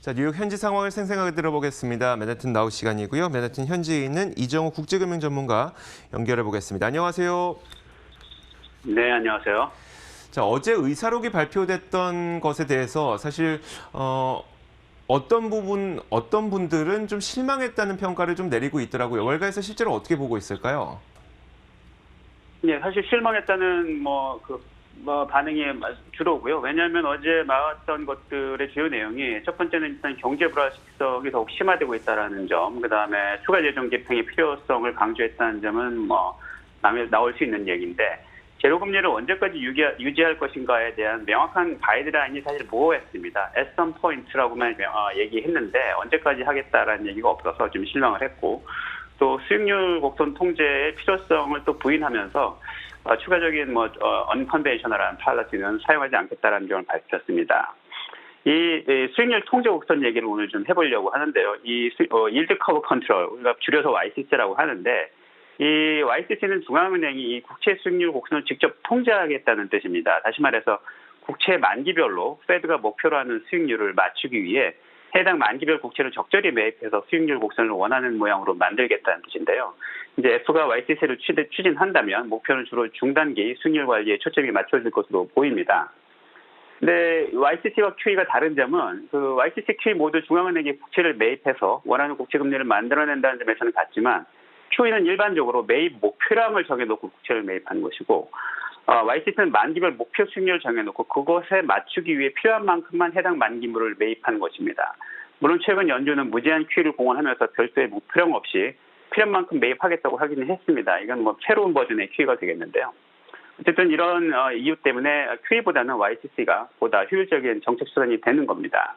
자, 뉴욕 현지 상황을 생생하게 들어보겠습니다. 맨해튼 나우 시간이고요. 맨해튼 현지에 있는 이정우 국제금융 전문가 연결해 보겠습니다. 안녕하세요. 네, 안녕하세요. 자, 어제 의사록이 발표됐던 것에 대해서 사실 어떤 분들은 좀 실망했다는 평가를 좀 내리고 있더라고요. 월가에서 실제로 어떻게 보고 있을까요? 네, 사실 실망했다는 반응이 주로고요. 왜냐하면 어제 나왔던 것들의 주요 내용이 첫 번째는 일단 경제 불확실성이 더욱 심화되고 있다라는 점, 그 다음에 추가 재정 집행의 필요성을 강조했다는 점은 나올 수 있는 얘기인데, 제로금리를 언제까지 유지할 것인가에 대한 명확한 가이드라인이 사실 모호했습니다. at some point라고만 얘기했는데 언제까지 하겠다라는 얘기가 없어서 좀 실망을 했고, 또 수익률 곡선 통제의 필요성을 또 부인하면서 추가적인 unconventional한 팔러시는 사용하지 않겠다라는 점을 밝혔습니다. 이 수익률 통제 곡선 얘기를 오늘 좀 해보려고 하는데요. 이 yield curve control, 우리가 줄여서 YCC라고 하는데, 이 YCC는 중앙은행이 이 국채 수익률 곡선을 직접 통제하겠다는 뜻입니다. 다시 말해서 국채 만기별로 페드가 목표로 하는 수익률을 맞추기 위해 해당 만기별 국채를 적절히 매입해서 수익률 곡선을 원하는 모양으로 만들겠다는 뜻인데요. 이제 F가 YCC를 추진한다면 목표는 주로 중단기 수익률 관리에 초점이 맞춰질 것으로 보입니다. 근데 YCC와 QE가 다른 점은 그 YCC, QE 모두 중앙은행이 국채를 매입해서 원하는 국채 금리를 만들어낸다는 점에서는 같지만, QE는 일반적으로 매입 목표량을 정해놓고 국채를 매입하는 것이고, YCC는 만기별 목표 수익률을 정해놓고 그것에 맞추기 위해 필요한 만큼만 해당 만기물을 매입하는 것입니다. 물론 최근 연준은 무제한 QE를 공언하면서 별도의 목표량 없이 필요한 만큼 매입하겠다고 하기는 했습니다. 이건 새로운 버전의 QE가 되겠는데요. 어쨌든 이런 이유 때문에 QE보다는 YCC가 보다 효율적인 정책 수단이 되는 겁니다.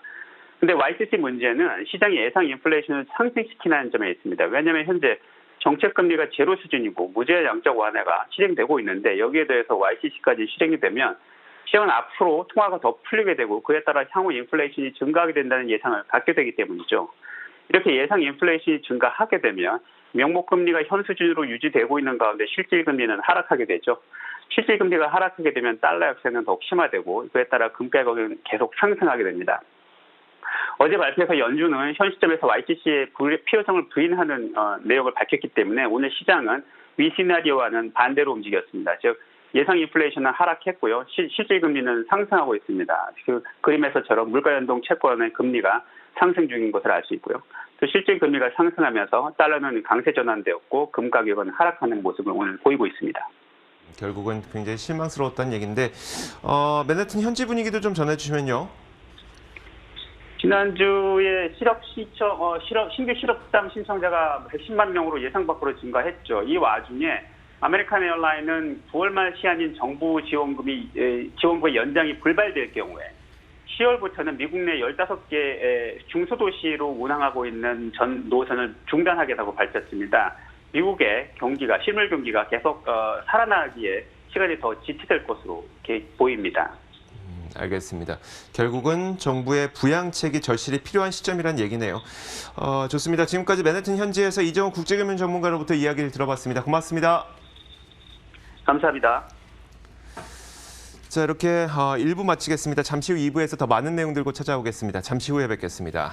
근데 YCC 문제는 시장의 예상 인플레이션을 상승시키는 점에 있습니다. 왜냐하면 현재 정책금리가 제로 수준이고 무제한 양적 완화가 실행되고 있는데, 여기에 대해서 YCC까지 실행이 되면 시장은 앞으로 통화가 더 풀리게 되고 그에 따라 향후 인플레이션이 증가하게 된다는 예상을 갖게 되기 때문이죠. 이렇게 예상 인플레이션이 증가하게 되면 명목금리가 현 수준으로 유지되고 있는 가운데 실질금리는 하락하게 되죠. 실질금리가 하락하게 되면 달러 약세는 더욱 심화되고 그에 따라 금가격은 계속 상승하게 됩니다. 어제 발표에서 연준은 현 시점에서 YCC의 필요성을 부인하는 내용을 밝혔기 때문에 오늘 시장은 위 시나리오와는 반대로 움직였습니다. 즉 예상 인플레이션은 하락했고요. 실질금리는 상승하고 있습니다. 그 그림에서처럼 물가연동 채권의 금리가 상승 중인 것을 알 수 있고요. 또 실질금리가 상승하면서 달러는 강세 전환되었고 금 가격은 하락하는 모습을 오늘 보이고 있습니다. 결국은 굉장히 실망스러웠다는 얘기인데, 맨해튼 현지 분위기도 좀 전해주시면요. 지난주에 신규 실업수당 신청자가 110만 명으로 예상 밖으로 증가했죠. 이 와중에 아메리칸 에어라인은 9월 말 시한인 정부 지원금의 연장이 불발될 경우에 10월부터는 미국 내 15개 중소도시로 운항하고 있는 전 노선을 중단하겠다고 밝혔습니다. 미국의 실물 경기가 계속 살아나기에 시간이 더 지체될 것으로 이렇게 보입니다. 알겠습니다. 결국은 정부의 부양책이 절실히 필요한 시점이란 얘기네요. 좋습니다. 지금까지 맨해튼 현지에서 이정우 국제금융 전문가로부터 이야기를 들어봤습니다. 고맙습니다. 감사합니다. 자, 이렇게 1부 마치겠습니다. 잠시 후 2부에서 더 많은 내용들고 찾아오겠습니다. 잠시 후에 뵙겠습니다.